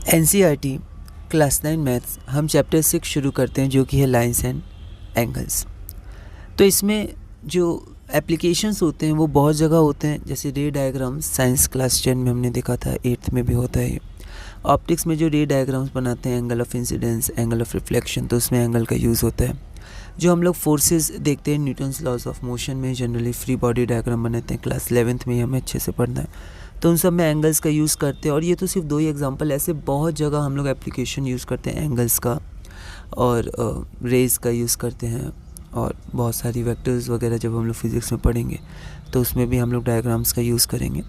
NCERT class 9 maths हम chapter 6 शुरू करते हैं जो कि है लाइंस एंड एंगल्स। तो इसमें जो एप्लीकेशंस होते हैं वो बहुत जगह होते हैं, जैसे रे डायग्राम्स साइंस क्लास 10 में हमने देखा था, 8th में भी होता है। ऑप्टिक्स में जो रे डायग्राम्स बनाते हैं, angle of incidence, angle of reflection, तो उसमें एंगल का यूज़ होता है। जो हम लोग फोर्सेस देखते हैं न्यूटन्स लॉज ऑफ मोशन में, जनरली फ्री बॉडी डायग्राम बनाते हैं, क्लास 11th में ही हमें अच्छे से पढ़ना है, तो उन सब में एंगल्स का यूज़ करते हैं। और ये तो सिर्फ 2 ही एग्जांपल, ऐसे बहुत जगह हम लोग एप्लीकेशन यूज़ करते हैं एंगल्स का, और रेज का यूज़ करते हैं, और बहुत सारी वेक्टर्स वगैरह जब हम लोग फिज़िक्स में पढ़ेंगे तो उसमें भी हम लोग डायग्राम्स का यूज़ करेंगे।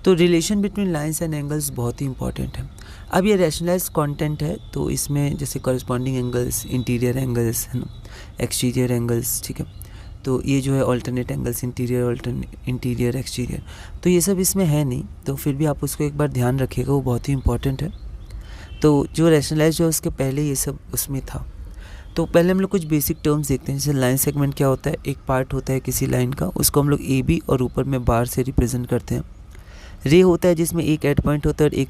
तो relation between lines and angles बहुत ही इंपॉर्टेंट है। अब ये रैशनलाइज्ड कंटेंट है, तो इसमें जैसे कॉरस्पॉन्डिंग एंगल्स, इंटीरियर एंगल्स है ना, एक्सटीरियर एंगल्स, ठीक है। तो ये जो है ऑल्टरनेट एंगल्स, इंटीरियर एक्सटीरियर, तो ये सब इसमें है नहीं, तो फिर भी आप उसको एक बार ध्यान रखिएगा, वो बहुत ही इंपॉर्टेंट है। तो जो रैशनलाइज है उसके पहले ये सब उसमें था। तो पहले हम लोग कुछ बेसिक टर्म्स देखते हैं। जैसे लाइन सेगमेंट क्या होता है, एक पार्ट होता है किसी लाइन का, उसको हम लोग ए बी और ऊपर में बार से रिप्रेजेंट करते हैं। रे होता है जिसमें एक एंड पॉइंट होता है और एक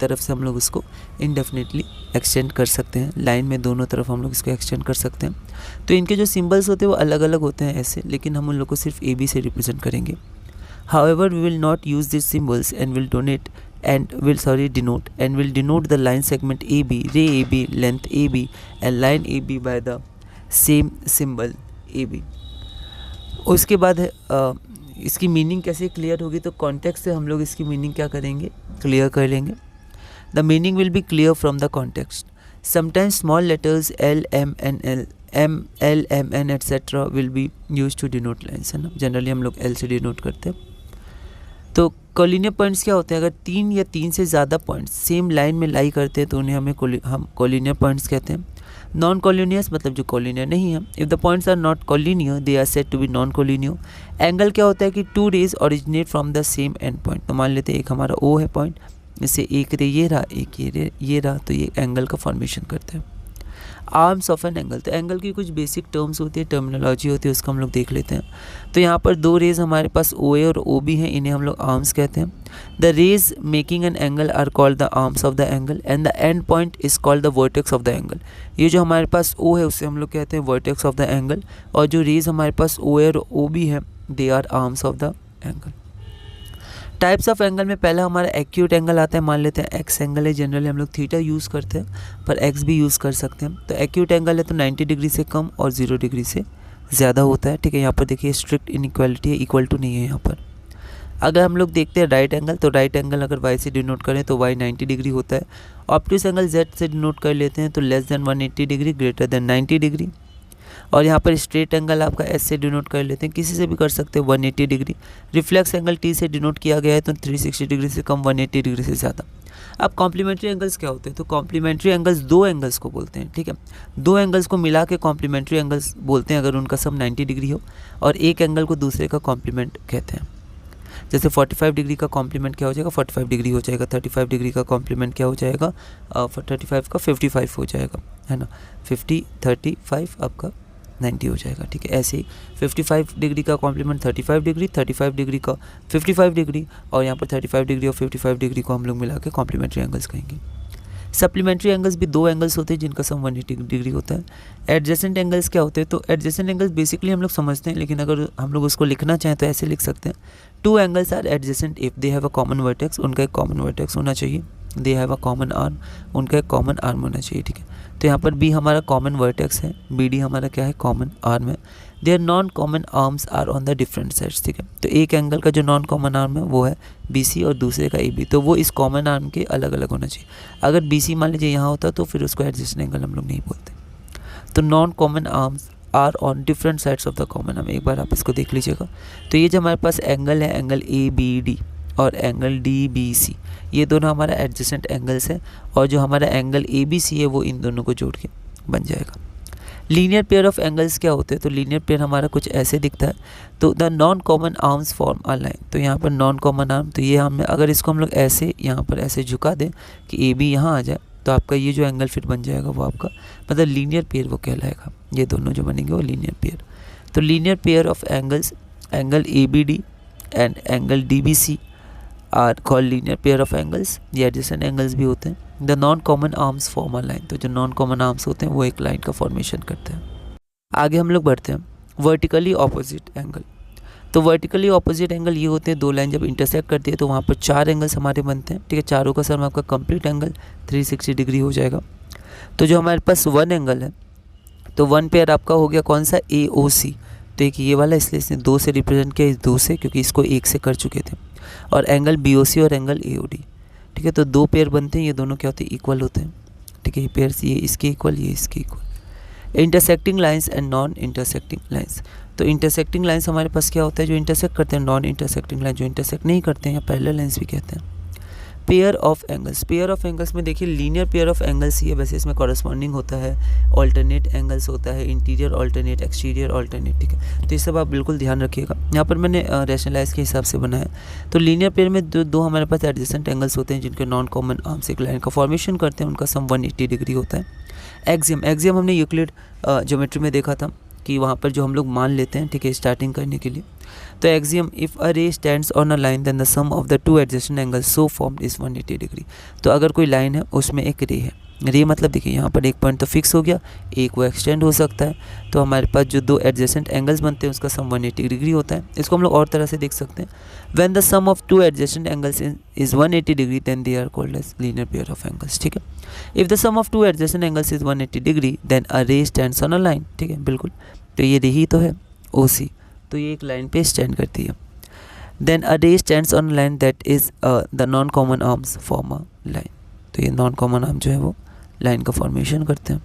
तरफ से हम लोग उसको इनडेफिनेटली एक्सटेंड कर सकते हैं। लाइन में दोनों तरफ हम लोग इसको एक्सटेंड कर सकते हैं। तो इनके जो सिंबल्स होते हैं वो अलग अलग होते हैं ऐसे, लेकिन हम उन लोग को सिर्फ ए बी से रिप्रेजेंट करेंगे। However, we will not use these symbols and will denote the line segment AB, ray AB, length AB and line AB by the same symbol AB. उसके बाद इसकी मीनिंग कैसे क्लियर होगी, तो context से हम लोग इसकी मीनिंग क्या करेंगे, क्लियर कर लेंगे। The meaning will be clear from the context. Sometimes small letters L, M and L, M, N etc. will be used to denote lines, है ना। जनरली हम लोग L से डिनोट करते हैं। तो कोलिनियर पॉइंट्स क्या होते हैं, अगर 3 या 3 से ज़्यादा पॉइंट्स सेम लाइन में लाई करते हैं तो उन्हें हम कोलिनियर पॉइंट्स कहते हैं। नॉन कोलिनियस मतलब जो कोलिनियर नहीं है। If the points are not collinear they are said to be non collinear. Angle क्या होता है कि 2 rays originate from the same end point. तो मान लेते हैं एक हमारा O है पॉइंट, इससे एक रे ये रहा, एक ये रहा, तो ये एंगल का फॉर्मेशन करते हैं। आर्म्स ऑफ एन एंगल, तो एंगल की कुछ बेसिक टर्म्स होती है, टर्मिनोलॉजी होती है, उसको हम लोग देख लेते हैं। तो यहाँ पर 2 रेज हमारे पास OA और OB हैं, इन्हें हम लोग आर्म्स कहते हैं। The rays making an angle are called the arms of the angle and the end point is called the vertex of the angle. ये जो हमारे पास O है उसे हम लोग कहते हैं वर्टेक्स ऑफ द एंगल, और जो रेज हमारे पास OA और OB है they are arms of the angle. Types of angle में पहला हमारा एक्यूट एंगल आता है, मान लेते हैं एक्स एंगल है। जनरली हम लोग थीटा यूज़ करते हैं, पर एक्स भी यूज़ कर सकते हैं। तो एक्यूट एंगल है तो 90 डिग्री से कम और 0 डिग्री से ज़्यादा होता है, ठीक है। यहाँ पर देखिए स्ट्रिक्ट इनइक्वालिटी है, इक्वल टू नहीं है यहाँ पर। अगर हम लोग देखते हैं राइट एंगल, तो राइट एंगल अगर वाई से डिनोट करें तो वाई 90 डिग्री होता है। ऑप्टिक्स एंगल जेड से डिनोट कर लेते हैं तो less than 180 degree, greater than 90 degree. और यहाँ पर स्ट्रेट एंगल आपका एस से डिनोट कर लेते हैं, किसी से भी कर सकते हैं 180 डिग्री। रिफ्लेक्स एंगल टी से डिनोट किया गया है तो 360 डिग्री से कम, 180 डिग्री से ज़्यादा। अब कॉम्प्लीमेंट्री एंगल्स क्या होते हैं, तो कॉम्प्लीमेंट्री एंगल्स 2 एंगल्स को बोलते हैं, ठीक है। 2 एंगल्स को मिला के कॉम्प्लीमेंट्री एंगल्स बोलते हैं अगर उनका सब 90 डिग्री हो, और एक एंगल को दूसरे का कॉम्प्लीमेंट कहते हैं। जैसे 45 डिग्री का कॉम्प्लीमेंट क्या हो जाएगा, 45 डिग्री हो जाएगा। 35 डिग्री का कॉम्प्लीमेंट क्या हो जाएगा, 35 का 55 हो जाएगा, है ना। 50 35 आपका 90 हो जाएगा, ठीक है। ऐसे ही 55 डिग्री का कॉम्प्लीमेंट 35 डिग्री, 35 डिग्री का 55 डिग्री, और यहाँ पर 35 डिग्री और 55 डिग्री को हम लोग मिला के कॉम्प्लीमेंट्री एंगल्स कहेंगे। सप्लीमेंट्री एंगल्स भी 2 एंगल्स होते हैं जिनका सम 180 डिग्री होता है। एडजेसेंट एंगल्स क्या होते हैं, तो एडजेसेंट एंगल्स बेसिकली हम लोग समझते हैं, लेकिन अगर हम लोग उसको लिखना चाहें तो ऐसे लिख सकते हैं। 2 angles are adjacent if they have a common vertex, उनका एक कॉमन वर्टेक्स होना चाहिए। They have a common arm, उनका एक कॉमन आर्म होना चाहिए, ठीक है। तो यहाँ पर B हमारा कॉमन वर्टेक्स है, BD हमारा क्या है, कॉमन आर्म है। There non common arms are on the different sides, ठीक है। तो एक एंगल का जो नॉन कॉमन आर्म है वो है BC और दूसरे का AB, तो वो इस कॉमन आर्म के अलग अलग होना चाहिए। अगर BC मान लीजिए यहाँ होता तो फिर उसको एडजेसेंट एंगल हम लोग नहीं बोलते। तो non common arms are on different sides of the common arm, एक बार आप इसको देख लीजिएगा। तो ये जो हमारे पास एंगल है, एंगल ABD और एंगल DBC, ये दोनों हमारा एडजेसेंट एंगल्स है, और जो हमारा एंगल ABC है वो इन दोनों को जोड़ के बन जाएगा। लीनियर पेयर ऑफ एंगल्स क्या होते हैं, तो लीनियर पेयर हमारा कुछ ऐसे दिखता है। तो the non common arms form a line, तो यहाँ पर नॉन कॉमन आर्म, तो ये हमें अगर इसको हम लोग ऐसे यहाँ पर ऐसे झुका दें कि AB यहाँ आ जाए, तो आपका ये जो एंगल फिर बन जाएगा वो आपका मतलब लीनियर पेयर वो कहलाएगा। ये दोनों जो बनेंगे वो लीनियर पेयर। तो linear pair of angles, angle ABD and angle DBC are called linear pair of angles, ये एडजेसेंट एंगल्स भी होते हैं। The non common arms form a line, तो जो नॉन कॉमन आर्म्स होते हैं वो एक लाइन का फॉर्मेशन करते हैं। आगे हम लोग बढ़ते हैं, वर्टिकली ऑपोजिट एंगल। तो वर्टिकली ऑपोजिट एंगल ये होते हैं, दो लाइन जब इंटरसेक्ट करती है तो वहाँ पर 4 एंगल्स हमारे बनते हैं, ठीक है। चारों का सम आपका कंप्लीट एंगल 360 डिग्री हो जाएगा। तो जो हमारे पास 1 एंगल है, तो 1 पेयर आपका हो गया कौन सा, AOC। तो एक ये वाला, इसलिए इसने 2 से रिप्रेजेंट किया, इस 2 से, क्योंकि इसको 1 से कर चुके थे। और एंगल BOC और एंगल AOD, ठीक है। तो 2 पेयर बनते हैं, ये दोनों क्या होते हैं, इक्वल होते हैं, ठीक है। ये पेयर्स, ये इसके इक्वल, ये इसके equal. Intersecting lines and non intersecting lines. तो इंटरसेक्टिंग लाइंस हमारे पास क्या होता है, जो इंटरसेक्ट करते हैं। नॉन इंटरसेक्टिंग लाइन जो इंटरसेक्ट नहीं करते हैं, या पैरेलल लाइंस भी कहते हैं। Pair of angles, pair of angles में देखिए लीनियर पेयर ऑफ एंगल्स ही है, वैसे इसमें कॉरस्पॉन्डिंग होता है, ऑल्टरनेट एंगल्स होता है, इंटीरियर ऑल्टरनेट, एक्सटीरियर ऑल्टरनेट, ठीक है। तो ये सब आप बिल्कुल ध्यान रखिएगा। यहाँ पर मैंने रैशनलाइज के हिसाब से बनाया। तो लीनियर पेयर में दो हमारे पास एडजेसेंट एंगल्स होते हैं, जिनके नॉन कॉमन आर्म्स एक लाइन का फॉर्मेशन करते हैं, उनका सम 180 डिग्री होता है। एक्सियम हमने यूक्लिड ज्योमेट्री में देखा था कि वहाँ पर जो हम लोग मान लेते हैं, ठीक है, स्टार्टिंग करने के लिए। तो axiom, if a ray stands on a line then the sum of the 2 adjacent angles so formed is 180 degree. तो अगर कोई लाइन है, उसमें एक रे है, रे मतलब देखिए यहाँ पर एक पॉइंट तो फिक्स हो गया, एक वो एक्सटेंड हो सकता है। तो हमारे पास जो 2 एडजेसेंट एंगल्स बनते हैं उसका सम 180 डिग्री होता है। इसको हम लोग और तरह से देख सकते हैं, when the sum of 2 adjacent angles is 180 degree then they are called as linear pair of angles, ठीक है। If the sum of 2 adjacent angles is 180 degree then a ray stands on a line, ठीक है, बिल्कुल। तो ये रे ही तो है, OC, तो ये एक लाइन पे स्टैंड करती है। Then a ray stands on line that is the non common arms form a line. तो ये नॉन कॉमन आर्म जो है वो लाइन का फॉर्मेशन करते हैं।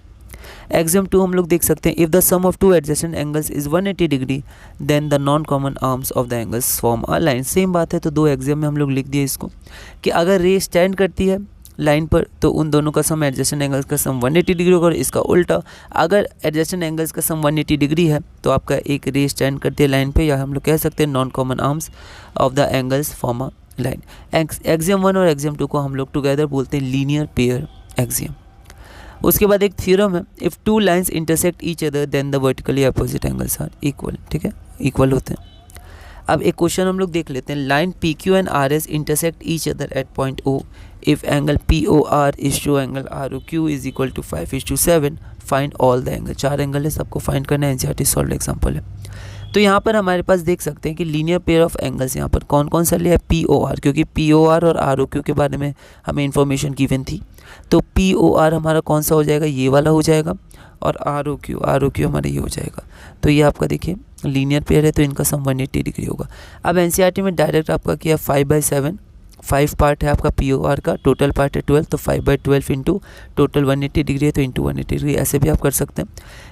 एक्सियम 2 हम लोग देख सकते हैं, if the sum of 2 adjacent angles is 180 degree then the non common arms of the angles form a line. Same बात है, तो 2 एक्सियम में हम लोग लिख दिए इसको कि अगर रे स्टैंड करती है लाइन पर तो उन दोनों का सम एडजेसेंट एंगल्स का सम 180 डिग्री होगा। और इसका उल्टा, अगर एडजेसेंट एंगल्स का सम 180 डिग्री है तो आपका एक रे स्टैंड करती है लाइन पे, या हम लोग कह सकते हैं non common arms of the angles form a line. Axiom 1 और एक्सियम 2 को हम लोग टुगेदर बोलते हैं लीनियर पेयर एक्सियम। उसके बाद एक थ्योरम है, if 2 lines intersect each other then the vertically opposite angles are equal, ठीक है, इक्वल होते हैं। अब एक क्वेश्चन हम लोग देख लेते हैं, line PQ and RS intersect each other at point O if angle POR is to angle ROQ is equal to 5:7, find all the angle. 4 angle है, सबको फाइंड करना है, NCERT सॉल्व एग्जाम्पल है। तो यहाँ पर हमारे पास देख सकते हैं कि लीनियर पेयर ऑफ एंगल्स यहाँ पर कौन कौन सा लिया है, POR, क्योंकि POR और ROQ के बारे में हमें इन्फॉर्मेशन गिवन थी। तो POR हमारा कौन सा हो जाएगा, ये वाला हो जाएगा, और ROQ हमारा ये हो जाएगा। तो ये आपका देखिए लीनियर पेयर है, तो इनका सम 180 डिग्री होगा। अब NCERT में डायरेक्ट आपका किया 5/7, 5 पार्ट है आपका POR का, टोटल पार्ट है 12, तो 5/12 इंटू टोटल 180 डिग्री है तो इंटू 180 डिग्री, ऐसे भी आप कर सकते हैं।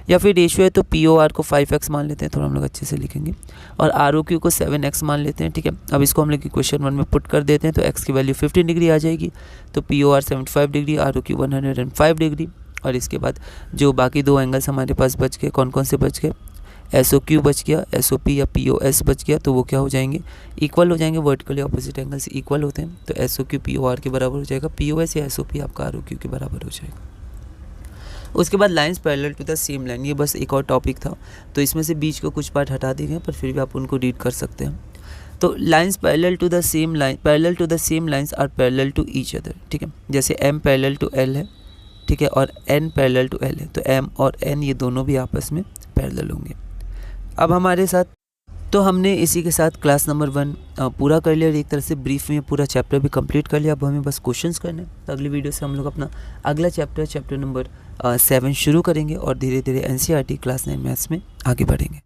या फिर रेशियो है तो POR को 5x मान लेते हैं, थोड़ा हम लोग अच्छे से लिखेंगे, और ROQ को 7x मान लेते हैं, ठीक है। अब इसको हम लोग इक्वेशन 1 में पुट कर देते हैं, तो x की वैल्यू 15 डिग्री आ जाएगी, तो POR 75 डिग्री, ROQ 105 डिग्री। और इसके बाद जो बाकी 2 एंगल्स हमारे पास बच गए, कौन कौन से बच गए, SOQ बच गया, SOP या POS बच गया, तो वो क्या हो जाएंगे, इक्वल हो जाएंगे। वर्टिकली ऑपोजिट एंगल्स इक्वल होते हैं, तो SOQ POR के बराबर हो जाएगा, POS या SOP आपका ROQ के बराबर हो जाएगा। उसके बाद lines parallel to the same line, ये बस एक और टॉपिक था, तो इसमें से बीच को कुछ पार्ट हटा दिए गए, पर फिर भी आप उनको रीड कर सकते हैं। तो lines parallel to the same lines are parallel to each other, ठीक है। जैसे M पैरेलल टू L है, ठीक है, और N पैरेलल टू L है, तो M और N ये दोनों भी आपस में पैरेलल होंगे। अब हमारे साथ, तो हमने इसी के साथ क्लास नंबर 1 पूरा कर लिया, और एक तरह से ब्रीफ में पूरा चैप्टर भी कंप्लीट कर लिया। अब हमें बस क्वेश्चंस करने हैं। तो अगली वीडियो से हम लोग अपना अगला चैप्टर नंबर 7 शुरू करेंगे, और धीरे धीरे NCERT क्लास 9 मैथ्स में आगे बढ़ेंगे।